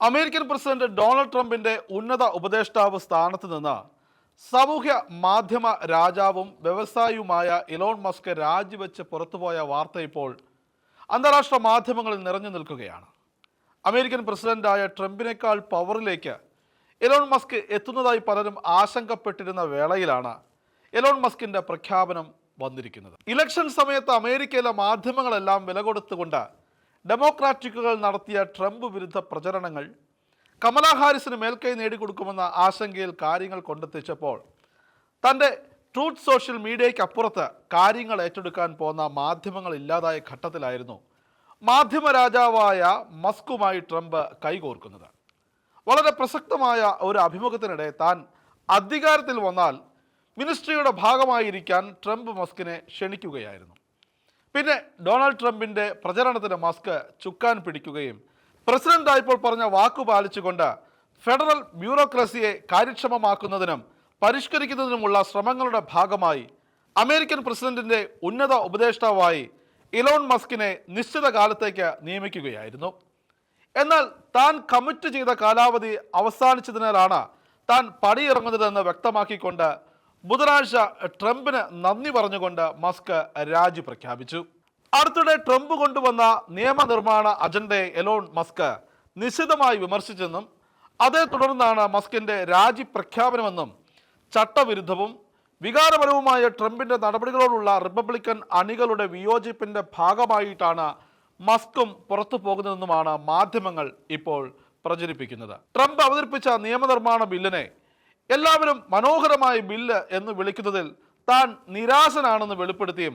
American president Donald ട്രംപിന്റെ ഉന്നത ഉപദേഷ്ടാവ് സ്ഥാനത്ത് നിന്ന് സാമൂഹ്യ മാധ്യമ രാജാവും വ്യവസായിയുമായ ഇലോൺ മസ്ക് രാജിവെച്ച് പുറത്തുപോയ വാർത്ത ഇപ്പോൾ അന്താരാഷ്ട്ര മാധ്യമങ്ങളിൽ നിറഞ്ഞു നിൽക്കുകയാണ്. അമേരിക്കൻ പ്രസിഡന്റായ ട്രംപിനേക്കാൾ പവറിലേക്ക് ഇലോൺ മസ്ക് എത്തുന്നതായി പലരും ആശങ്കപ്പെട്ടിരുന്ന വേളയിലാണ് ഇലോൺ മസ്കിന്റെ പ്രഖ്യാപനം വന്നിരിക്കുന്നത്. ഇലക്ഷൻ സമയത്ത് അമേരിക്കയിലെ മാധ്യമങ്ങളെല്ലാം വില കൊടുത്തുകൊണ്ട് ഡെമോക്രാറ്റുകൾ നടത്തിയ ട്രംപ് വിരുദ്ധ പ്രചരണങ്ങൾ കമലാ ഹാരിസിന് മേൽക്കൈ നേടിക്കൊടുക്കുമെന്ന ആശങ്കയിൽ കാര്യങ്ങൾ കൊണ്ടെത്തിച്ചപ്പോൾ തൻ്റെ ട്രൂത്ത് സോഷ്യൽ മീഡിയയ്ക്ക് അപ്പുറത്ത് കാര്യങ്ങൾ ഏറ്റെടുക്കാൻ പോകുന്ന മാധ്യമങ്ങൾ ഇല്ലാതായ ഘട്ടത്തിലായിരുന്നു മാധ്യമ രാജാവായ മസ്കുമായി ട്രംപ് കൈകോർക്കുന്നത്. വളരെ പ്രസക്തമായ ഒരു അഭിമുഖത്തിനിടെ താൻ അധികാരത്തിൽ വന്നാൽ മിനിസ്ട്രിയുടെ ഭാഗമായിരിക്കാൻ ട്രംപ് മസ്കിനെ ക്ഷണിക്കുകയായിരുന്നു. പിന്നെ ഡൊണാൾഡ് ട്രംപിൻ്റെ പ്രചരണത്തിന് മസ്ക് ചുക്കാൻ പിടിക്കുകയും പ്രസിഡന്റായപ്പോൾ പറഞ്ഞ വാക്കു പാലിച്ചുകൊണ്ട് ഫെഡറൽ ബ്യൂറോക്രസിയെ കാര്യക്ഷമമാക്കുന്നതിനും പരിഷ്കരിക്കുന്നതിനുമുള്ള ശ്രമങ്ങളുടെ ഭാഗമായി അമേരിക്കൻ പ്രസിഡന്റിൻ്റെ ഉന്നത ഉപദേഷ്ടാവായി ഇലോൺ മസ്കിനെ നിശ്ചിത കാലത്തേക്ക് നിയമിക്കുകയായിരുന്നു. എന്നാൽ താൻ കമ്മിറ്റ് ചെയ്ത കാലാവധി അവസാനിച്ചതിനാലാണ് താൻ പടിയിറങ്ങുന്നതെന്ന് വ്യക്തമാക്കിക്കൊണ്ട് ബുധനാഴ്ച ട്രംപിന് നന്ദി പറഞ്ഞുകൊണ്ട് മസ്ക് രാജി പ്രഖ്യാപിച്ചു. അടുത്തിടെ ട്രംപ് കൊണ്ടുവന്ന നിയമനിർമ്മാണ അജണ്ടയെ എലോൺ മസ്ക് നിശിതമായി വിമർശിച്ചെന്നും അതേ തുടർന്നാണ് മസ്കിന്റെ രാജി പ്രഖ്യാപനമെന്നും ചട്ടവിരുദ്ധവും വികാരപരവുമായ ട്രംപിന്റെ നടപടികളോടുള്ള റിപ്പബ്ലിക്കൻ അണികളുടെ വിയോജിപ്പിന്റെ ഭാഗമായിട്ടാണ് മസ്കും പുറത്തു പോകുന്നതെന്നുമാണ് മാധ്യമങ്ങൾ ഇപ്പോൾ പ്രചരിപ്പിക്കുന്നത്. ട്രംപ് അവതരിപ്പിച്ച നിയമനിർമ്മാണ ബില്ലിനെ എല്ലാവരും മനോഹരമായ ബില്ല് എന്ന് വിളിക്കുന്നതിൽ താൻ നിരാശനാണെന്ന് വെളിപ്പെടുത്തിയും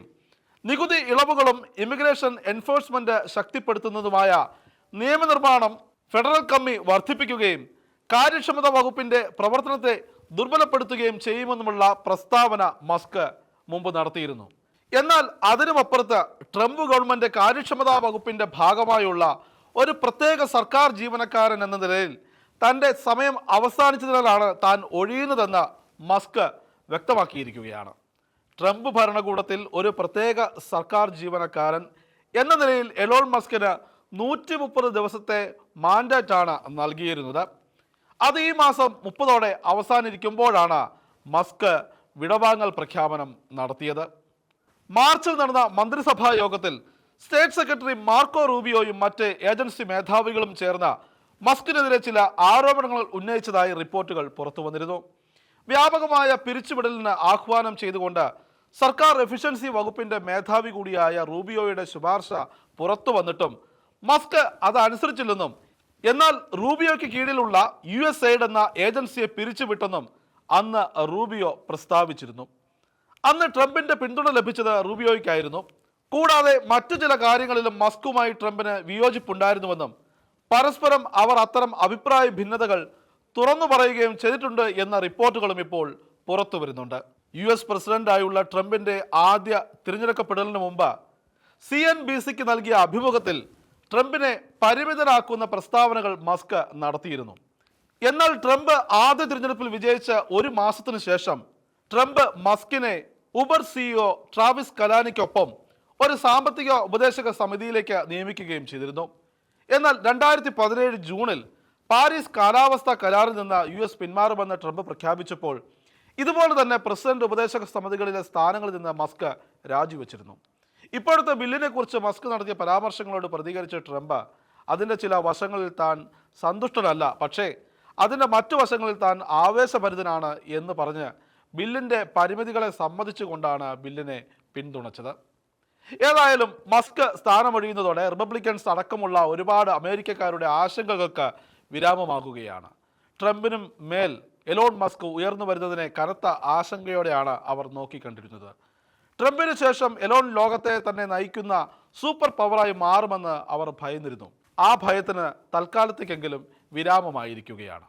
നികുതി ഇളവുകളും ഇമിഗ്രേഷൻ എൻഫോഴ്സ്മെന്റ് ശക്തിപ്പെടുത്തുന്നതുമായ നിയമനിർമ്മാണം ഫെഡറൽ കമ്മി വർദ്ധിപ്പിക്കുകയും കാര്യക്ഷമത വകുപ്പിന്റെ പ്രവർത്തനത്തെ ദുർബലപ്പെടുത്തുകയും ചെയ്യുമെന്നുമുള്ള പ്രസ്താവന മസ്ക് മുമ്പ് നടത്തിയിരുന്നു. എന്നാൽ അതിനുമപ്പുറത്ത് ട്രംപ് ഗവൺമെന്റ് കാര്യക്ഷമതാ വകുപ്പിന്റെ ഭാഗമായുള്ള ഒരു പ്രത്യേക സർക്കാർ ജീവനക്കാരൻ എന്ന നിലയിൽ തൻ്റെ സമയം അവസാനിച്ചതിനാലാണ് താൻ ഒഴിയുന്നതെന്ന് മസ്ക് വ്യക്തമാക്കിയിരിക്കുകയാണ്. ട്രംപ് ഭരണകൂടത്തിൽ ഒരു പ്രത്യേക സർക്കാർ ജീവനക്കാരൻ എന്ന നിലയിൽ എലോൺ മസ്കിന് 130 ദിവസത്തെ മാൻഡേറ്റാണ് നൽകിയിരുന്നത്. അത് ഈ മാസം 30 അവസാനിക്കുമ്പോഴാണ് മസ്ക് വിടവാങ്ങൽ പ്രഖ്യാപനം നടത്തിയത്. മാർച്ചിൽ നടന്ന മന്ത്രിസഭാ യോഗത്തിൽ സ്റ്റേറ്റ് സെക്രട്ടറി മാർക്കോ റൂബിയോയും മറ്റ് ഏജൻസി മേധാവികളും ചേർന്ന മസ്കിനെതിരെ ചില ആരോപണങ്ങൾ ഉന്നയിച്ചതായി റിപ്പോർട്ടുകൾ പുറത്തു വന്നിരുന്നു. വ്യാപകമായ പിരിച്ചുവിടലിന് ആഹ്വാനം ചെയ്തുകൊണ്ട് സർക്കാർ എഫിഷ്യൻസി വകുപ്പിന്റെ മേധാവി കൂടിയായ റൂബിയോയുടെ ശുപാർശ പുറത്തു വന്നിട്ടും മസ്ക് അതനുസരിച്ചില്ലെന്നും എന്നാൽ റൂബിയോയ്ക്ക് കീഴിലുള്ള USAID എന്ന ഏജൻസിയെ പിരിച്ചുവിട്ടെന്നും അന്ന് റൂബിയോ പ്രസ്താവിച്ചിരുന്നു. അന്ന് ട്രംപിന്റെ പിന്തുണ ലഭിച്ചത് റൂബിയോയ്ക്കായിരുന്നു. കൂടാതെ മറ്റു ചില കാര്യങ്ങളിലും മസ്കുമായി ട്രംപിന് വിയോജിപ്പുണ്ടായിരുന്നുവെന്നും പരസ്പരം അവർ അത്തരം അഭിപ്രായ ഭിന്നതകൾ തുറന്നു പറയുകയും ചെയ്തിട്ടുണ്ട് എന്ന റിപ്പോർട്ടുകളും ഇപ്പോൾ പുറത്തു വരുന്നുണ്ട്. US പ്രസിഡന്റായുള്ള ട്രംപിന്റെ ആദ്യ തിരഞ്ഞെടുക്കപ്പെടലിന് മുമ്പ് CNBCക്ക് നൽകിയ അഭിമുഖത്തിൽ ട്രംപിനെ പരിമിതരാക്കുന്ന പ്രസ്താവനകൾ മസ്ക് നടത്തിയിരുന്നു. എന്നാൽ ട്രംപ് ആദ്യ തിരഞ്ഞെടുപ്പിൽ വിജയിച്ച ഒരു മാസത്തിനു ശേഷം ട്രംപ് മസ്കിനെ ഉബർ CEO ട്രാവിസ് കലാനിക്കൊപ്പം ഒരു സാമ്പത്തിക ഉപദേശക സമിതിയിലേക്ക് നിയമിക്കുകയും ചെയ്തിരുന്നു. എന്നാൽ 2017 ജൂണിൽ പാരീസ് കാലാവസ്ഥാ കരാറിൽ നിന്ന് US പിന്മാറുമെന്ന് ട്രംപ് പ്രഖ്യാപിച്ചപ്പോൾ ഇതുപോലെ തന്നെ പ്രസിഡന്റ് ഉപദേശക സമിതികളിലെ സ്ഥാനങ്ങളിൽ നിന്ന് മസ്ക് രാജിവെച്ചിരുന്നു. ഇപ്പോഴത്തെ ബില്ലിനെ കുറിച്ച് മസ്ക് നടത്തിയ പരാമർശങ്ങളോട് പ്രതികരിച്ച ട്രംപ് അതിൻ്റെ ചില വശങ്ങളിൽ താൻ സന്തുഷ്ടനല്ല, പക്ഷേ അതിൻ്റെ മറ്റു വശങ്ങളിൽ താൻ ആവേശഭരിതനാണ് എന്ന് പറഞ്ഞ് ബില്ലിൻ്റെ പരിമിതികളെ സമ്മതിച്ചുകൊണ്ടാണ് ബില്ലിനെ പിന്തുണച്ചത്. ഏതായാലും മസ്ക് സ്ഥാനമൊഴിയുന്നതോടെ റിപ്പബ്ലിക്കൻസ് അടക്കമുള്ള ഒരുപാട് അമേരിക്കക്കാരുടെ ആശങ്കകൾക്ക് വിരാമമാകുകയാണ്. ട്രംപിനും മേൽ എലോൺ മസ്ക് ഉയർന്നു വരുന്നതിനെ കനത്ത ആശങ്കയോടെയാണ് അവർ നോക്കിക്കണ്ടിരുന്നത്. ട്രംപിന് ശേഷം എലോൺ ലോകത്തെ തന്നെ നയിക്കുന്ന സൂപ്പർ പവറായി മാറുമെന്ന് അവർ ഭയന്നിരുന്നു. ആ ഭയത്തിന് തൽക്കാലത്തേക്കെങ്കിലും വിരാമമായിരിക്കുകയാണ്.